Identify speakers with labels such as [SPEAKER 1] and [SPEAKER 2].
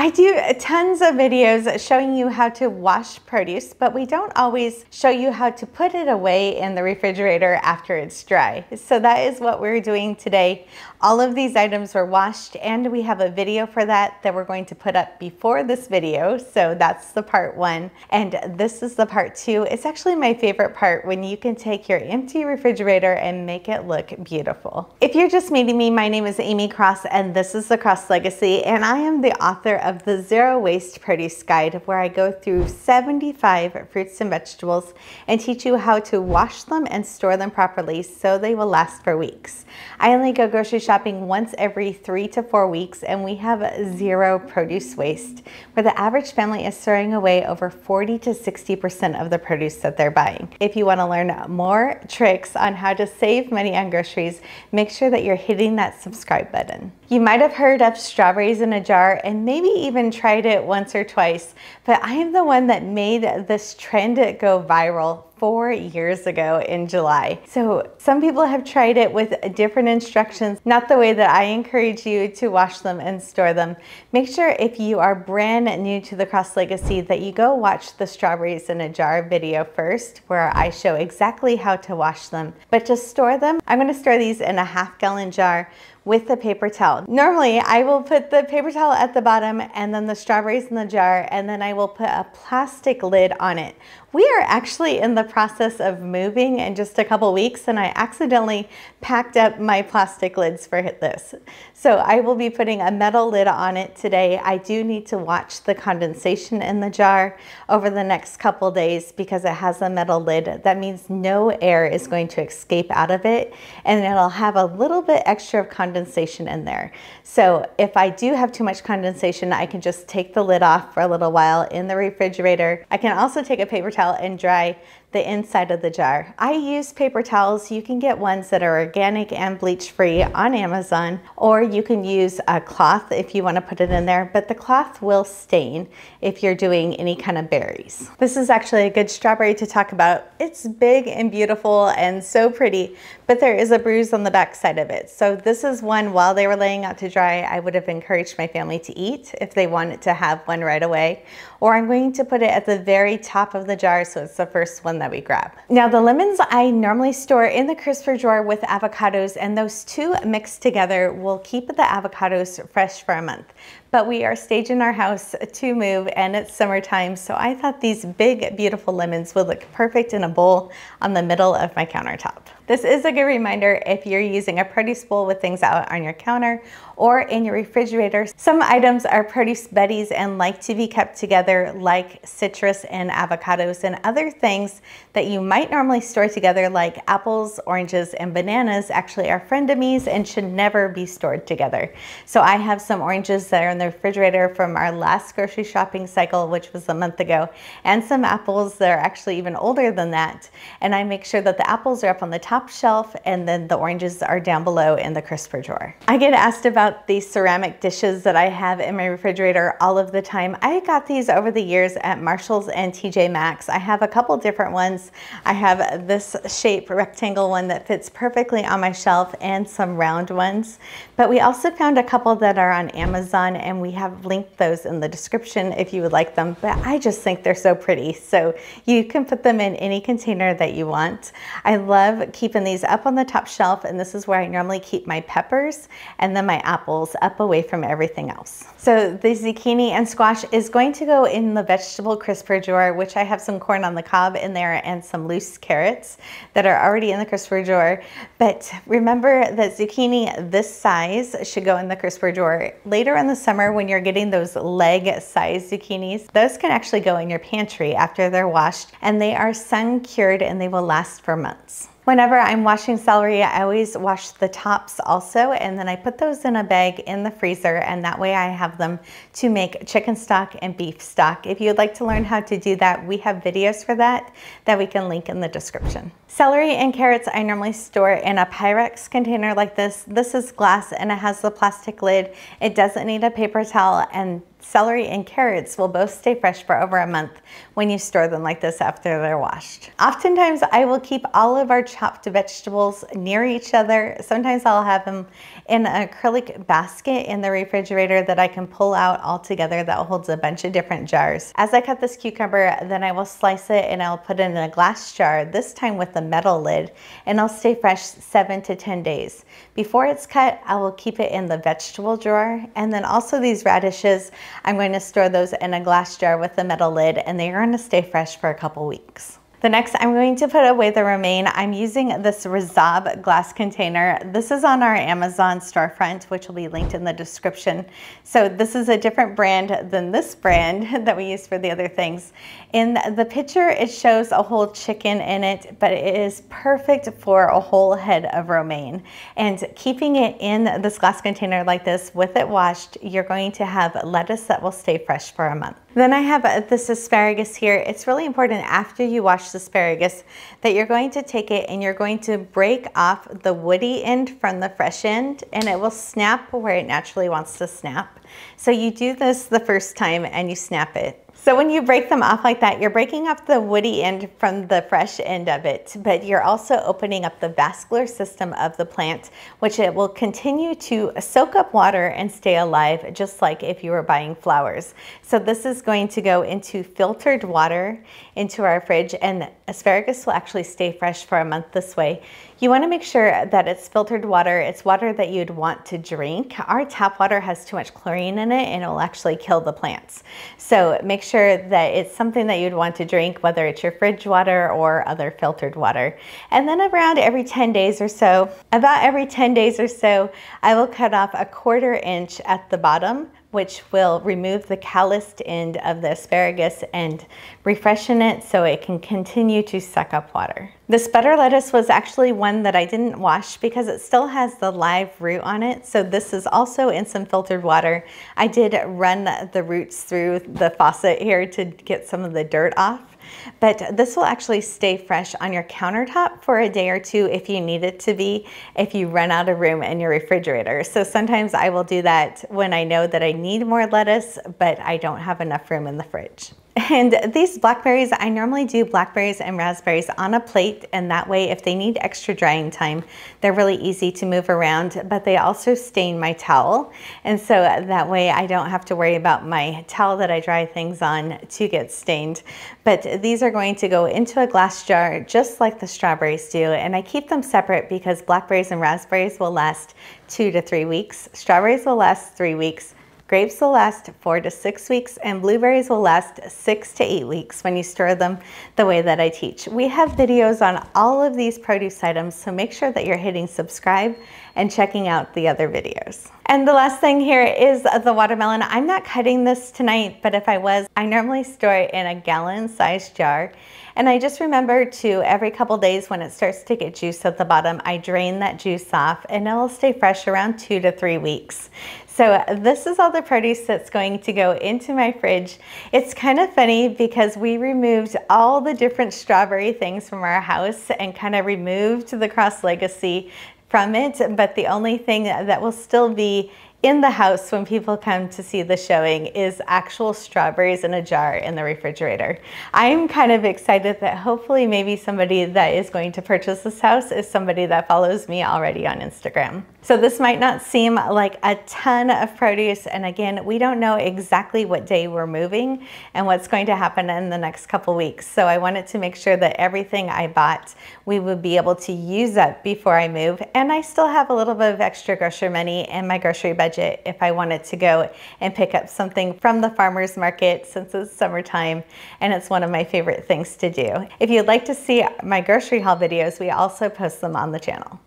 [SPEAKER 1] I do tons of videos showing you how to wash produce, but we don't always show you how to put it away in the refrigerator after it's dry. So that is what we're doing today. All of these items were washed, and we have a video for that we're going to put up before this video. So that's the part 1, and this is the part 2. It's actually my favorite part, when you can take your empty refrigerator and make it look beautiful. If you're just meeting me, my name is Amy Cross, and this is the Cross Legacy, and I am the author of the Zero Waste Produce Guide, where I go through 75 fruits and vegetables and teach you how to wash them and store them properly so they will last for weeks. I only go grocery shopping once every 3 to 4 weeks, and we have zero produce waste, where the average family is throwing away over 40 to 60% of the produce that they're buying. If you want to learn more tricks on how to save money on groceries, make sure that you're hitting that subscribe button. You might have heard of strawberries in a jar and maybe even tried it once or twice, but I am the one that made this trend go viral 4 years ago in July. So some people have tried it with different instructions, not the way that I encourage you to wash them and store them. Make sure if you are brand new to the Cross Legacy that you go watch the strawberries in a jar video first, where I show exactly how to wash them. But to store them, I'm going to store these in a half-gallon jar with the paper towel. Normally, I will put the paper towel at the bottom and then the strawberries in the jar, and then I will put a plastic lid on it. We are actually in the process of moving in just a couple weeks, and I accidentally packed up my plastic lids for this. So I will be putting a metal lid on it today. I do need to watch the condensation in the jar over the next couple days because it has a metal lid. That means no air is going to escape out of it, and it'll have a little bit extra of condensation in there. So if I do have too much condensation, I can just take the lid off for a little while in the refrigerator. I can also take a paper towel and dry the inside of the jar. I use paper towels. You can get ones that are organic and bleach-free on Amazon, or you can use a cloth if you want to put it in there, but the cloth will stain if you're doing any kind of berries. This is actually a good strawberry to talk about. It's big and beautiful and so pretty, but there is a bruise on the back side of it. So this is one, while they were laying out to dry, I would have encouraged my family to eat if they wanted to have one right away, or I'm going to put it at the very top of the jar so it's the first one that we grab. Now the lemons I normally store in the crisper drawer with avocados, and those two mixed together will keep the avocados fresh for a month. But we are staging our house to move, and it's summertime, so I thought these big, beautiful lemons would look perfect in a bowl on the middle of my countertop. This is a good reminder if you're using a produce bowl with things out on your counter or in your refrigerator. Some items are produce buddies and like to be kept together, like citrus and avocados, and other things that you might normally store together, like apples, oranges, and bananas, actually are frenemies and should never be stored together. So I have some oranges that are in the refrigerator from our last grocery shopping cycle, which was a month ago, and some apples that are actually even older than that. And I make sure that the apples are up on the top shelf and then the oranges are down below in the crisper drawer. I get asked about these ceramic dishes that I have in my refrigerator all of the time. I got these over the years at Marshall's and TJ Maxx. I have a couple different ones. I have this shape rectangle one that fits perfectly on my shelf and some round ones. But we also found a couple that are on Amazon, and we have linked those in the description if you would like them. But I just think they're so pretty. So you can put them in any container that you want. I love keeping these up on the top shelf, and this is where I normally keep my peppers and then my apples up away from everything else. So the zucchini and squash is going to go in the vegetable crisper drawer, which I have some corn on the cob in there and some loose carrots that are already in the crisper drawer. But remember that zucchini this size should go in the crisper drawer. Later in the summer, when you're getting those leg size zucchinis, those can actually go in your pantry after they're washed, and they are sun cured and they will last for months. Whenever I'm washing celery, I always wash the tops also, and then I put those in a bag in the freezer, and that way I have them to make chicken stock and beef stock. If you'd like to learn how to do that, we have videos for that we can link in the description. Celery and carrots I normally store in a Pyrex container like this. This is glass and it has the plastic lid. It doesn't need a paper towel, and celery and carrots will both stay fresh for over a month when you store them like this after they're washed. Oftentimes I will keep all of our chopped vegetables near each other. Sometimes I'll have them in an acrylic basket in the refrigerator that I can pull out all together that holds a bunch of different jars. As I cut this cucumber, then I will slice it and I'll put it in a glass jar, this time with a metal lid, and it'll stay fresh 7 to 10 days. Before it's cut, I will keep it in the vegetable drawer. And then also these radishes, I'm going to store those in a glass jar with a metal lid, and they are going to stay fresh for a couple weeks. The next, I'm going to put away the romaine. I'm using this 𝐂𝐍𝐍𝐄𝐂𝐓 glass container. This is on our Amazon storefront, which will be linked in the description. So this is a different brand than this brand that we use for the other things. In the picture, it shows a whole chicken in it, but it is perfect for a whole head of romaine. And keeping it in this glass container like this with it washed, you're going to have lettuce that will stay fresh for a month. Then I have this asparagus here. It's really important after you wash the asparagus that you're going to take it and you're going to break off the woody end from the fresh end, and it will snap where it naturally wants to snap. So you do this the first time and you snap it. So when you break them off like that, you're breaking off the woody end from the fresh end of it, but you're also opening up the vascular system of the plant, which it will continue to soak up water and stay alive, just like if you were buying flowers. So this is going to go into filtered water into our fridge, and asparagus will actually stay fresh for a month this way. You want to make sure that it's filtered water. It's water that you'd want to drink. Our tap water has too much chlorine in it and it will actually kill the plants. So make sure that it's something that you'd want to drink, whether it's your fridge water or other filtered water. And then around every 10 days or so, about every 10 days or so, I will cut off a 1/4 inch at the bottom, which will remove the calloused end of the asparagus and refreshen it so it can continue to suck up water. This butter lettuce was actually one that I didn't wash because it still has the live root on it. So this is also in some filtered water. I did run the roots through the faucet here to get some of the dirt off. But this will actually stay fresh on your countertop for a day or two if you need it to be, if you run out of room in your refrigerator. So sometimes I will do that when I know that I need more lettuce, but I don't have enough room in the fridge. And these blackberries, I normally do blackberries and raspberries on a plate, and that way if they need extra drying time, they're really easy to move around, but they also stain my towel. And so that way I don't have to worry about my towel that I dry things on to get stained. But these are going to go into a glass jar just like the strawberries do, and I keep them separate because blackberries and raspberries will last 2 to 3 weeks. Strawberries will last 3 weeks. Grapes will last 4 to 6 weeks, and blueberries will last 6 to 8 weeks when you store them the way that I teach. We have videos on all of these produce items, so make sure that you're hitting subscribe and checking out the other videos. And the last thing here is the watermelon. I'm not cutting this tonight, but if I was, I normally store it in a gallon-sized jar. And I just remember to every couple days when it starts to get juice at the bottom, I drain that juice off and it'll stay fresh around 2 to 3 weeks. So this is all the produce that's going to go into my fridge. It's kind of funny because we removed all the different strawberry things from our house and kind of removed the cross legacy from it, but the only thing that will still be in the house when people come to see the showing is actual strawberries in a jar in the refrigerator. I'm kind of excited that hopefully maybe somebody that is going to purchase this house is somebody that follows me already on Instagram. So this might not seem like a ton of produce, and again, we don't know exactly what day we're moving and what's going to happen in the next couple weeks. So I wanted to make sure that everything I bought we would be able to use up before I move, and I still have a little bit of extra grocery money in my grocery budget if I wanted to go and pick up something from the farmer's market since it's summertime and it's one of my favorite things to do. If you'd like to see my grocery haul videos, we also post them on the channel.